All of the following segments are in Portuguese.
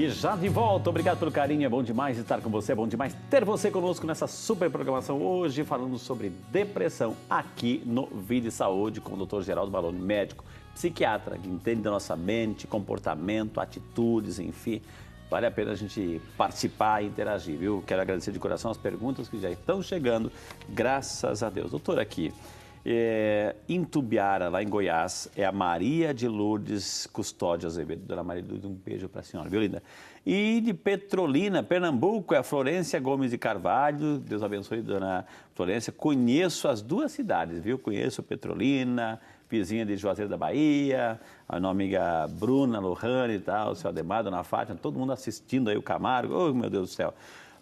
E já de volta, obrigado pelo carinho, é bom demais estar com você, é bom demais ter você conosco nessa super programação. Hoje falando sobre depressão aqui no Vida e Saúde com o Dr. Geraldo Malone, médico, psiquiatra, que entende da nossa mente, comportamento, atitudes, enfim. Vale a pena a gente participar e interagir, viu? Quero agradecer de coração as perguntas que já estão chegando, graças a Deus. Doutor, aqui, em Tubiara, lá em Goiás, é a Maria de Lourdes Custódio Azevedo. Dona Maria de Lourdes, um beijo para a senhora, viu, linda? E de Petrolina, Pernambuco, é a Florência Gomes de Carvalho. Deus abençoe, dona Florência. Conheço as duas cidades, viu? Conheço Petrolina, vizinha de Juazeiro da Bahia, a nossa amiga Bruna, Lohane e tal, o seu Ademar, dona Fátima, todo mundo assistindo aí o Camargo. Oh, meu Deus do céu.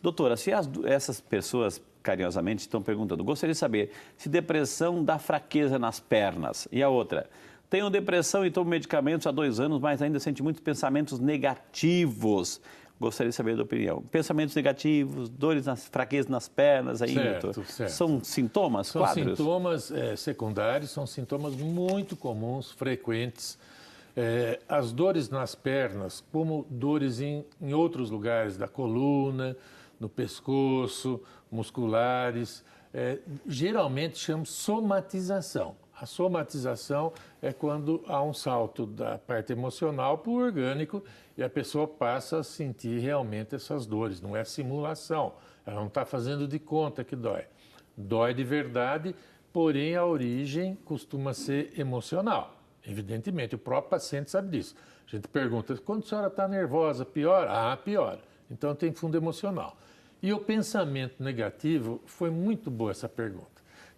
Doutora, se essas pessoas carinhosamente estão perguntando, gostaria de saber se depressão dá fraqueza nas pernas. E a outra, tenho depressão e tomo medicamentos há 2 anos, mas ainda sente muitos pensamentos negativos. Gostaria de saber a opinião. Pensamentos negativos, dores, fraqueza nas pernas, aí, doutor? Certo. São sintomas, são quadros? Sintomas secundários, são sintomas muito comuns, frequentes. As dores nas pernas, como dores em outros lugares da coluna, no pescoço, musculares, geralmente chamamos somatização. A somatização é quando há um salto da parte emocional para o orgânico e a pessoa passa a sentir realmente essas dores. Não é simulação, ela não está fazendo de conta que dói. Dói de verdade, porém a origem costuma ser emocional. Evidentemente, o próprio paciente sabe disso. A gente pergunta, quando a senhora está nervosa, piora? Ah, piora. Então tem fundo emocional. E o pensamento negativo, foi muito boa essa pergunta.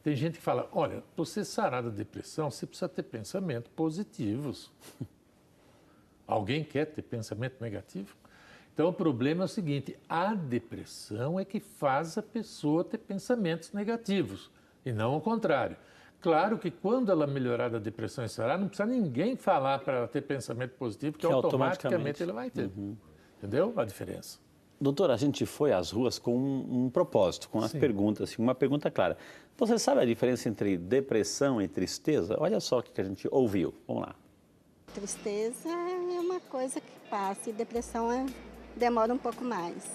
Tem gente que fala, olha, você sarar da depressão, você precisa ter pensamentos positivos. Alguém quer ter pensamento negativo? Então o problema é o seguinte, a depressão é que faz a pessoa ter pensamentos negativos, e não o contrário. Claro que quando ela melhorar da depressão e sarar, não precisa ninguém falar para ela ter pensamento positivo, porque automaticamente ela vai ter. Entendeu a diferença? Doutor, a gente foi às ruas com um propósito, com as perguntas, assim, uma pergunta clara. Você sabe a diferença entre depressão e tristeza? Olha só o que a gente ouviu. Vamos lá. Tristeza é uma coisa que passa e depressão demora um pouco mais.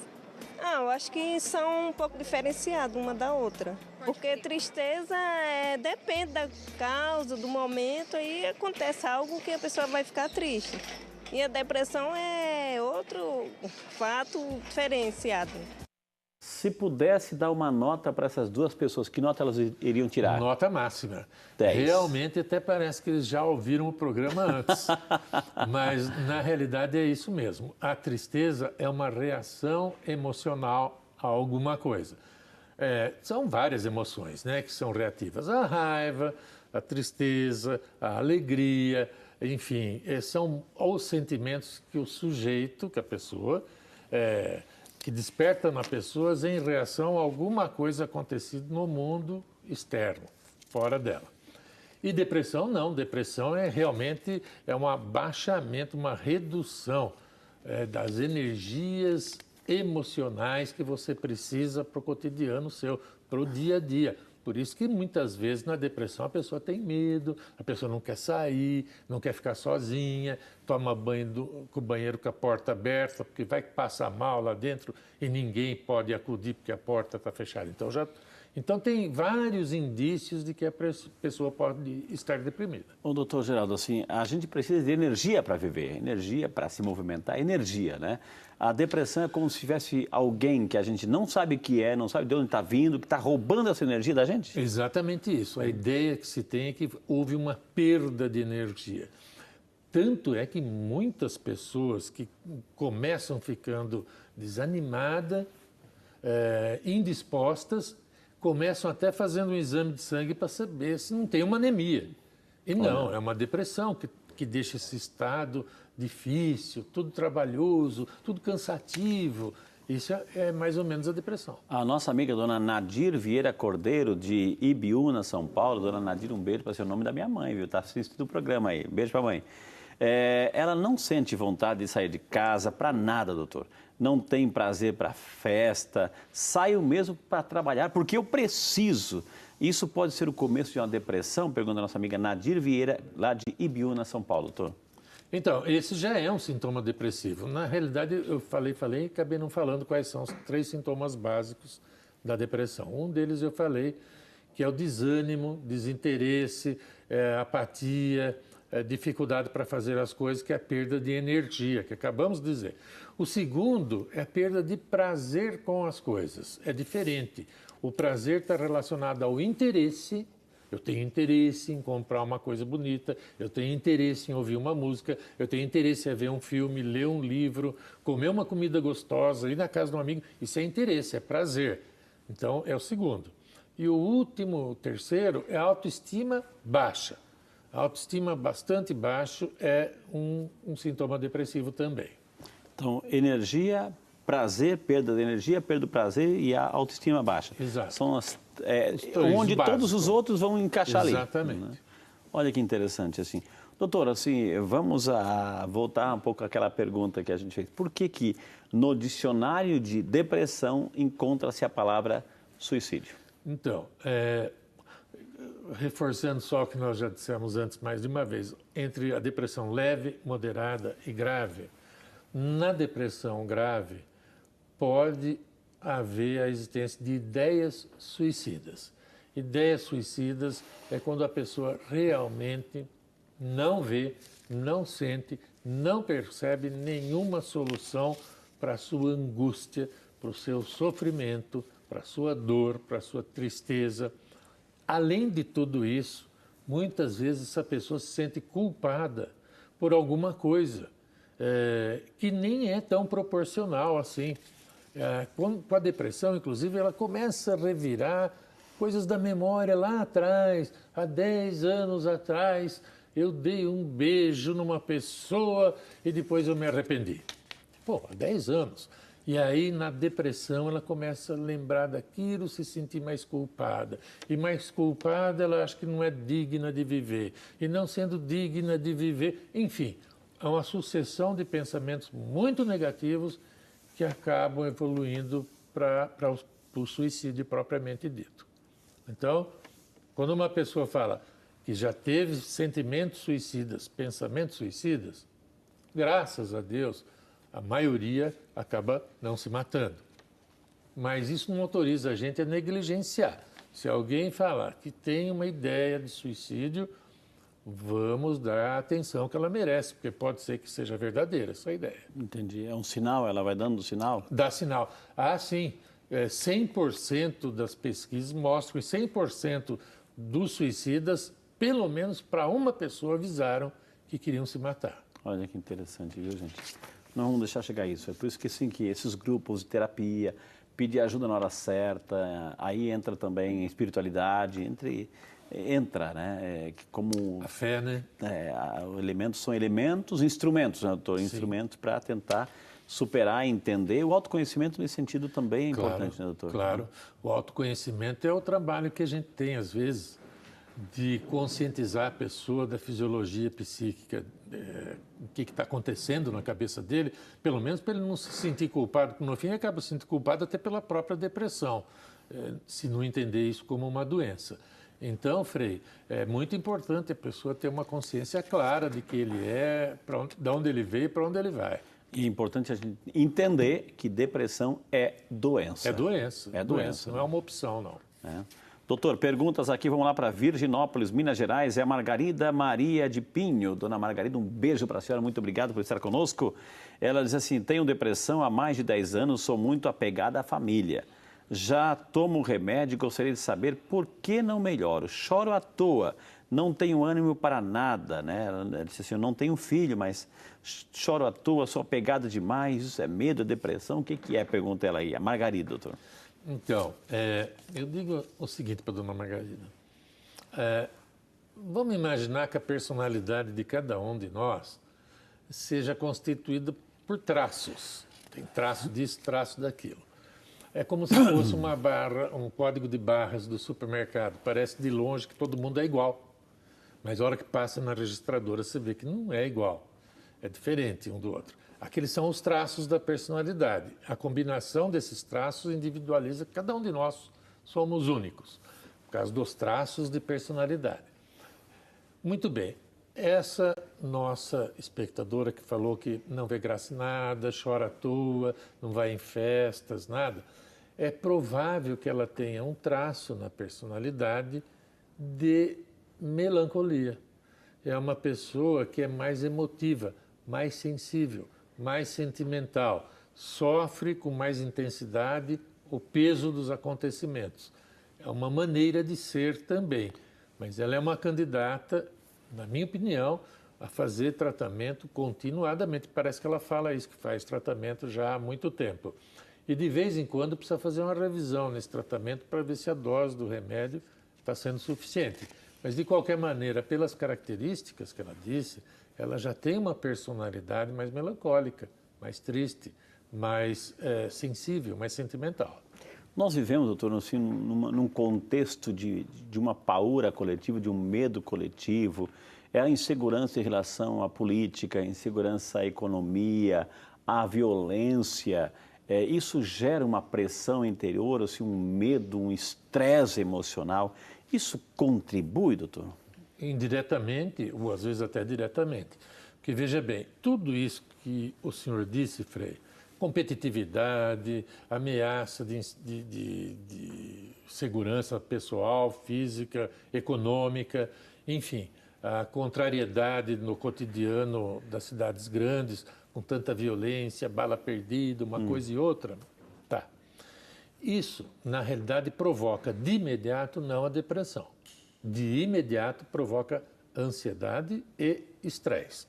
Eu acho que são um pouco diferenciadas uma da outra. Porque tristeza depende da causa, do momento, aí acontece algo que a pessoa vai ficar triste. E a depressão é outro fato diferenciado. Se pudesse dar uma nota para essas duas pessoas, que nota elas iriam tirar? Nota máxima. 10. Realmente até parece que eles já ouviram o programa antes. Mas na realidade é isso mesmo. A tristeza é uma reação emocional a alguma coisa. São várias emoções, né, que são reativas. A raiva, a tristeza, a alegria, enfim, são os sentimentos que o sujeito, que a pessoa, que desperta na pessoa em reação a alguma coisa acontecida no mundo externo, fora dela. E depressão não, depressão realmente um abaixamento, uma redução das energias emocionais que você precisa para o cotidiano seu, para o dia a dia. Por isso que muitas vezes na depressão a pessoa tem medo, a pessoa não quer sair, não quer ficar sozinha, toma banho com o banheiro com a porta aberta, porque vai passar mal lá dentro e ninguém pode acudir porque a porta está fechada. Então tem vários indícios de que a pessoa pode estar deprimida. Ô, doutor Geraldo, assim, a gente precisa de energia para viver, energia para se movimentar, energia, né? A depressão é como se tivesse alguém que a gente não sabe o que é, não sabe de onde está vindo, que está roubando essa energia da gente? Exatamente isso. A ideia que se tem é que houve uma perda de energia. Tanto é que muitas pessoas que começam ficando desanimadas, indispostas, começam até fazendo um exame de sangue para saber se não tem uma anemia. E não, é uma depressão que deixa esse estado difícil, tudo trabalhoso, tudo cansativo. Isso é mais ou menos a depressão. A nossa amiga dona Nadir Vieira Cordeiro, de Ibiúna, São Paulo. Dona Nadir, um beijo para ser o nome da minha mãe, viu? Está assistindo o programa aí. Beijo para a mãe. Ela não sente vontade de sair de casa para nada, doutor. Não tem prazer para festa, saio mesmo para trabalhar porque eu preciso. Isso pode ser o começo de uma depressão? Pergunta a nossa amiga Nadir Vieira, lá de Ibiúna, São Paulo, doutor. Então, esse já é um sintoma depressivo. Na realidade, eu falei e acabei não falando quais são os 3 sintomas básicos da depressão. Um deles eu falei, que é o desânimo, desinteresse, apatia, dificuldade para fazer as coisas, que é a perda de energia, que acabamos de dizer. O segundo é a perda de prazer com as coisas. É diferente. O prazer está relacionado ao interesse. Eu tenho interesse em comprar uma coisa bonita, eu tenho interesse em ouvir uma música, eu tenho interesse em ver um filme, ler um livro, comer uma comida gostosa, ir na casa de um amigo. Isso é interesse, é prazer. Então, é o segundo. E o último, o terceiro, é a autoestima baixa. A autoestima bastante baixa é um sintoma depressivo também. Então, energia, prazer, perda de energia, perda do prazer e a autoestima baixa. Exato. São onde básicos. Todos os outros vão encaixar ali. Exatamente. Né? Olha que interessante, assim. Doutor, assim, vamos voltar um pouco àquela pergunta que a gente fez. Por que no dicionário de depressão encontra-se a palavra suicídio? Então, reforçando só o que nós já dissemos antes mais de uma vez, entre a depressão leve, moderada e grave, na depressão grave pode haver a existência de ideias suicidas. Ideias suicidas é quando a pessoa realmente não vê, não sente, não percebe nenhuma solução para a sua angústia, para o seu sofrimento, para a sua dor, para a sua tristeza. Além de tudo isso, muitas vezes essa pessoa se sente culpada por alguma coisa que nem é tão proporcional assim. Com a depressão, inclusive, ela começa a revirar coisas da memória lá atrás. Há 10 anos atrás, eu dei um beijo numa pessoa e depois eu me arrependi. Pô, há 10 anos. E aí, na depressão, ela começa a lembrar daquilo, se sentir mais culpada. E mais culpada, ela acha que não é digna de viver. E não sendo digna de viver, enfim, há uma sucessão de pensamentos muito negativos que acabam evoluindo para o suicídio propriamente dito. Então, quando uma pessoa fala que já teve sentimentos suicidas, pensamentos suicidas, graças a Deus, a maioria acaba não se matando. Mas isso não autoriza a gente a negligenciar. Se alguém falar que tem uma ideia de suicídio, vamos dar a atenção que ela merece, porque pode ser que seja verdadeira essa ideia. Entendi. É um sinal? Ela vai dando sinal? Dá sinal. Ah, sim. 100% das pesquisas mostram que 100% dos suicidas, pelo menos para uma pessoa, avisaram que queriam se matar. Olha que interessante, viu, gente? Não vamos deixar chegar a isso. É por isso que, sim, que esses grupos de terapia, pedir ajuda na hora certa, aí entra também espiritualidade, entra, né? Como a fé, né? São elementos, instrumentos, né, doutor? Sim. Instrumentos para tentar superar, entender. O autoconhecimento nesse sentido também é importante, né, doutor? Claro. O autoconhecimento é o trabalho que a gente tem, às vezes, de conscientizar a pessoa da fisiologia psíquica, o que está acontecendo na cabeça dele, pelo menos para ele não se sentir culpado, porque no fim ele acaba se sentindo culpado até pela própria depressão, se não entender isso como uma doença. Então, Frei, é muito importante a pessoa ter uma consciência clara de que ele de onde ele veio e para onde ele vai. E é importante a gente entender que depressão é doença. É doença. É doença. Não é uma opção, não. Doutor, perguntas aqui, vamos lá para Virginópolis, Minas Gerais, é a Margarida Maria de Pinho. Dona Margarida, um beijo para a senhora, muito obrigado por estar conosco. Ela diz assim, tenho depressão há mais de 10 anos, sou muito apegada à família. Já tomo remédio e gostaria de saber por que não melhoro. Choro à toa, não tenho ânimo para nada, né? Ela disse assim, eu não tenho filho, mas choro à toa, sou apegada demais, isso é medo, é depressão, o que é? Pergunta ela aí, a Margarida, doutor. Então, eu digo o seguinte para a dona Margarida. Vamos imaginar que a personalidade de cada um de nós seja constituída por traços. Tem traço disso, traço daquilo. É como se fosse uma barra, um código de barras do supermercado. Parece de longe que todo mundo é igual. Mas a hora que passa na registradora, você vê que não é igual. É diferente um do outro. Aqueles são os traços da personalidade. A combinação desses traços individualiza que cada um de nós somos únicos, por causa dos traços de personalidade. Muito bem. essa nossa espectadora que falou que não vê graça em nada, chora à toa, não vai em festas, nada, é provável que ela tenha um traço na personalidade de melancolia. É uma pessoa que é mais emotiva, mais sensível, mais sentimental, sofre com mais intensidade o peso dos acontecimentos. É uma maneira de ser também, mas ela é uma candidata, na minha opinião, a fazer tratamento continuadamente. Parece que ela fala isso, que faz tratamento já há muito tempo. E de vez em quando precisa fazer uma revisão nesse tratamento para ver se a dose do remédio está sendo suficiente. Mas, de qualquer maneira, pelas características que ela disse, ela já tem uma personalidade mais melancólica, mais triste, mais sensível, mais sentimental. Nós vivemos, doutor, assim, num contexto de uma paura coletiva, de um medo coletivo, é a insegurança em relação à política, a insegurança à economia, à violência. Isso gera uma pressão interior, assim, um medo, um estresse emocional. Isso contribui, doutor? Indiretamente, ou às vezes até diretamente. Porque, veja bem, tudo isso que o senhor disse, Frei, competitividade, ameaça de segurança pessoal, física, econômica, enfim, a contrariedade no cotidiano das cidades grandes, com tanta violência, bala perdida, uma coisa e outra. Tá. Isso, na realidade, provoca de imediato não a depressão. De imediato provoca ansiedade e estresse.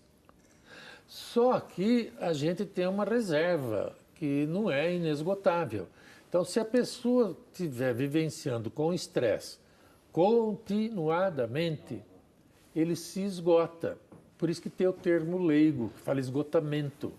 Só que a gente tem uma reserva que não é inesgotável. Então, se a pessoa estiver vivenciando com estresse continuadamente, ele se esgota. Por isso que tem o termo leigo, que fala esgotamento.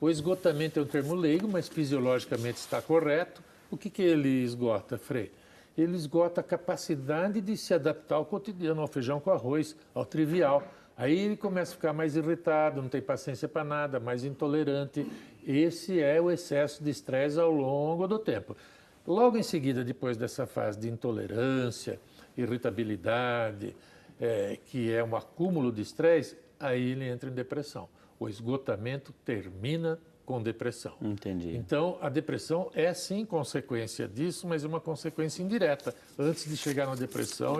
O esgotamento é um termo leigo, mas fisiologicamente está correto. O que ele esgota, Frei? Ele esgota a capacidade de se adaptar ao cotidiano, ao feijão com arroz, ao trivial. Aí ele começa a ficar mais irritado, não tem paciência para nada, mais intolerante. Esse é o excesso de estresse ao longo do tempo. Logo em seguida, depois dessa fase de intolerância, irritabilidade, que é um acúmulo de estresse, aí ele entra em depressão. O esgotamento termina com depressão. Entendi. Então, a depressão é sim consequência disso, mas é uma consequência indireta. Antes de chegar na depressão,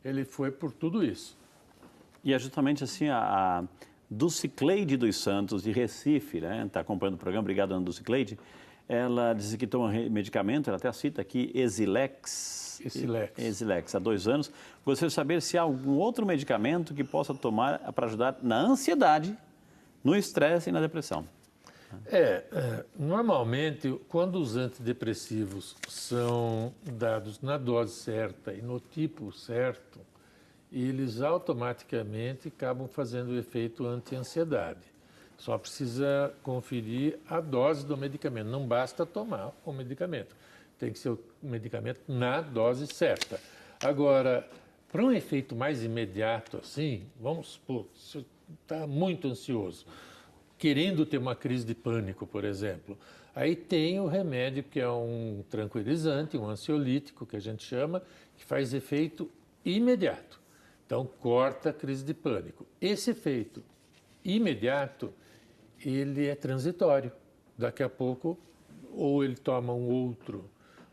ele foi por tudo isso. E é justamente assim a Dulcicleide dos Santos, de Recife, né? Está acompanhando o programa, obrigado, Ana Dulcicleide. Ela diz que toma medicamento, ela até cita aqui Exilex, há 2 anos. Gostaria de saber se há algum outro medicamento que possa tomar para ajudar na ansiedade, no estresse e na depressão. Normalmente, quando os antidepressivos são dados na dose certa e no tipo certo, eles automaticamente acabam fazendo o efeito anti-ansiedade. Só precisa conferir a dose do medicamento. Não basta tomar o medicamento. Tem que ser o medicamento na dose certa. Agora, para um efeito mais imediato assim, vamos supor, você está muito ansioso, querendo ter uma crise de pânico, por exemplo, aí tem o remédio que é um tranquilizante, um ansiolítico, que a gente chama, que faz efeito imediato. Então, corta a crise de pânico. Esse efeito imediato, ele é transitório. Daqui a pouco, ou ele toma um outro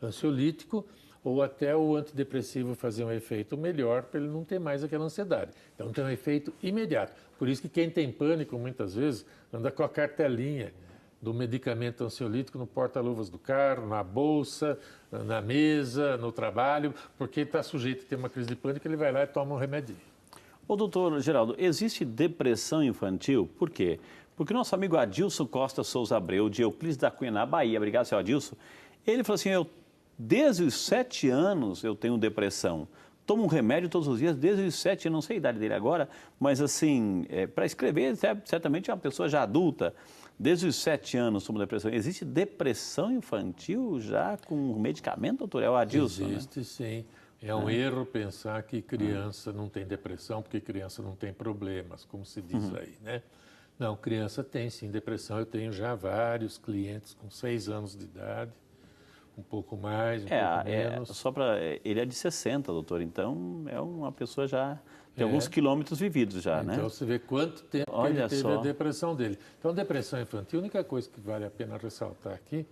ansiolítico, ou até o antidepressivo fazer um efeito melhor para ele não ter mais aquela ansiedade. Então, tem um efeito imediato. Por isso que quem tem pânico, muitas vezes, anda com a cartelinha do medicamento ansiolítico no porta-luvas do carro, na bolsa, na mesa, no trabalho, porque está sujeito a ter uma crise de pânico, ele vai lá e toma um remedinho. Ô, doutor Geraldo, existe depressão infantil? Por quê? Porque nosso amigo Adilson Costa Souza Abreu, de Euclides da Cunha, na Bahia, obrigado, senhor Adilson, ele falou assim, desde os 7 anos eu tenho depressão. Tomo um remédio todos os dias, desde os 7 anos, não sei a idade dele agora, mas assim, para escrever, certamente é uma pessoa já adulta. Desde os 7 anos tomo depressão. Existe depressão infantil já com medicamento, doutor? É o Adilson, Existe, né? Sim. É um erro pensar que criança não tem depressão porque criança não tem problemas, como se diz aí, né? Não, criança tem sim depressão. Eu tenho já vários clientes com 6 anos de idade, um pouco mais, um pouco menos. Ele é de 60, doutor, então é uma pessoa já Tem alguns quilômetros vividos já, né? Então você vê quanto tempo que ele teve a depressão dele. Então, depressão infantil, a única coisa que vale a pena ressaltar aqui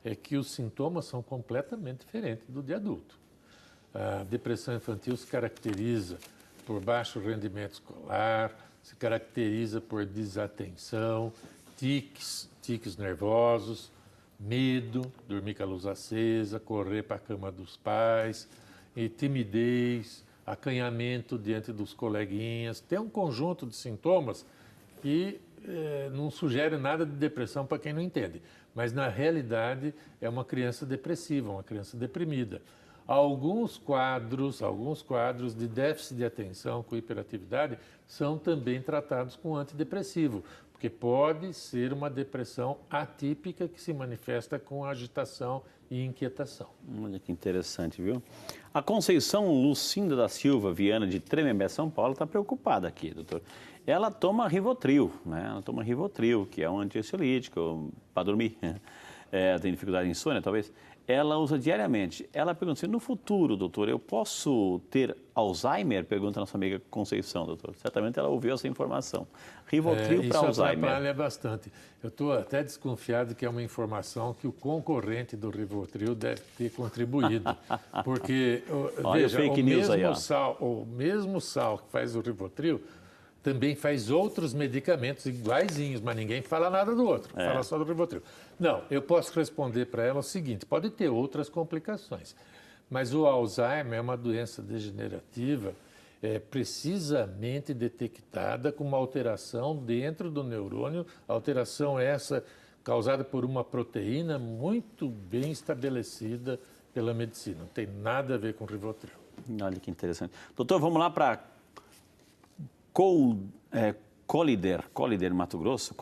é que os sintomas são completamente diferentes do de adulto. A depressão infantil se caracteriza por baixo rendimento escolar, se caracteriza por desatenção, tiques nervosos, medo, dormir com a luz acesa, correr para a cama dos pais, e timidez, acanhamento diante dos coleguinhas. Tem um conjunto de sintomas que não sugere nada de depressão para quem não entende, mas na realidade é uma criança depressiva, uma criança deprimida. Alguns quadros de déficit de atenção com hiperatividade são também tratados com antidepressivo, porque pode ser uma depressão atípica que se manifesta com agitação e inquietação. Olha que interessante, viu? A Conceição Lucinda da Silva Viana, de Tremembé, São Paulo, está preocupada aqui, doutor. Ela toma Rivotril, né? Ela toma Rivotril, que é um antiansiolítico para dormir. Tem dificuldade de insônia, talvez. Ela usa diariamente. Ela pergunta assim, no futuro, doutor, eu posso ter Alzheimer? Pergunta a nossa amiga Conceição, doutor. Certamente ela ouviu essa informação. Rivotril para Alzheimer. Isso atrapalha bastante. Eu estou até desconfiado que é uma informação que o concorrente do Rivotril deve ter contribuído. Porque, veja, o mesmo sal que faz o Rivotril também faz outros medicamentos iguaizinhos, mas ninguém fala nada do outro, fala só do Rivotril. Não, eu posso responder para ela o seguinte, pode ter outras complicações, mas o Alzheimer é uma doença degenerativa precisamente detectada com uma alteração dentro do neurônio, alteração essa causada por uma proteína muito bem estabelecida pela medicina, não tem nada a ver com Rivotril. Olha que interessante. Doutor, vamos lá para Colider, Mato Grosso,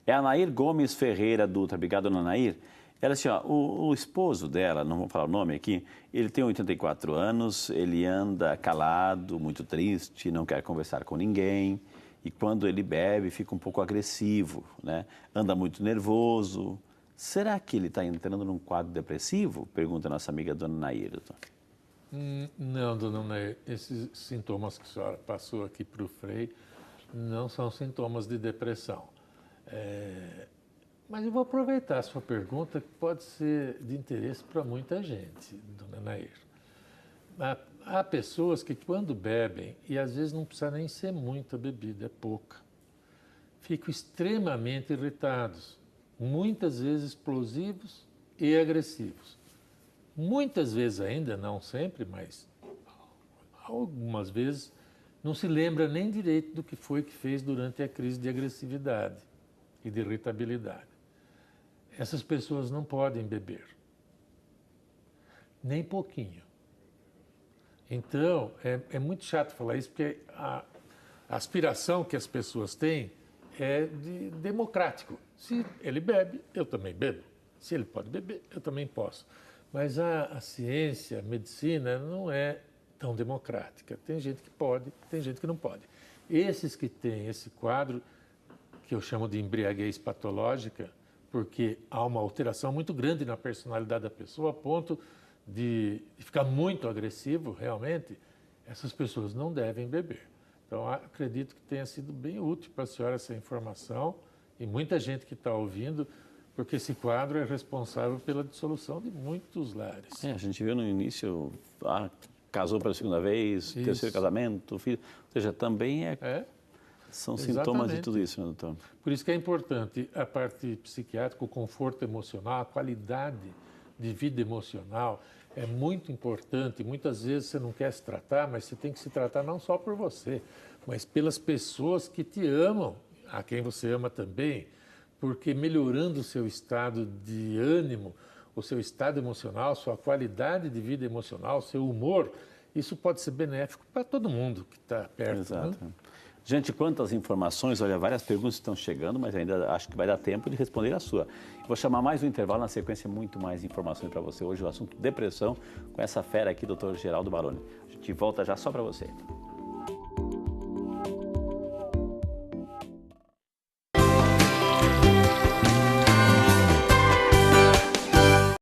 é a Nair Gomes Ferreira Dutra. Obrigado, dona Nair. Ela assim, ó, o esposo dela, não vou falar o nome aqui, ele tem 84 anos, ele anda calado, muito triste, não quer conversar com ninguém, e quando ele bebe fica um pouco agressivo, né? Anda muito nervoso. Será que ele está entrando num quadro depressivo? Pergunta a nossa amiga dona Nair, doutor. Não, dona Nair, esses sintomas que a senhora passou aqui para o Frei não são sintomas de depressão. Mas eu vou aproveitar a sua pergunta, que pode ser de interesse para muita gente, dona Nair. Há pessoas que quando bebem, e às vezes não precisa nem ser muita bebida, é pouca, ficam extremamente irritados, muitas vezes explosivos e agressivos. Muitas vezes ainda, não sempre, mas algumas vezes, não se lembra nem direito do que foi que fez durante a crise de agressividade e de irritabilidade. Essas pessoas não podem beber, nem pouquinho. Então, é muito chato falar isso, porque a aspiração que as pessoas têm é de democrático. Se ele bebe, eu também bebo. Se ele pode beber, eu também posso. Mas a ciência, a medicina, não é tão democrática. Tem gente que pode, tem gente que não pode. Esses que têm esse quadro, que eu chamo de embriaguez patológica, porque há uma alteração muito grande na personalidade da pessoa, a ponto de ficar muito agressivo, realmente, essas pessoas não devem beber. Então, acredito que tenha sido bem útil para a senhora essa informação e muita gente que está ouvindo, porque esse quadro é responsável pela dissolução de muitos lares. A gente viu no início, casou pela segunda vez, terceiro casamento, filho, ou seja, também são sintomas de tudo isso, né, doutor? Por isso que é importante a parte psiquiátrica, o conforto emocional, a qualidade de vida emocional é muito importante. Muitas vezes você não quer se tratar, mas você tem que se tratar não só por você, mas pelas pessoas que te amam, a quem você ama também, porque melhorando o seu estado de ânimo, o seu estado emocional, sua qualidade de vida emocional, seu humor, isso pode ser benéfico para todo mundo que está perto. Exato. Né? Gente, quantas informações, olha, várias perguntas estão chegando, mas ainda acho que vai dar tempo de responder a sua. Vou chamar mais um intervalo, na sequência muito mais informações para você. Hoje o assunto depressão, com essa fera aqui, doutor Geraldo Baroni. A gente volta já só para você.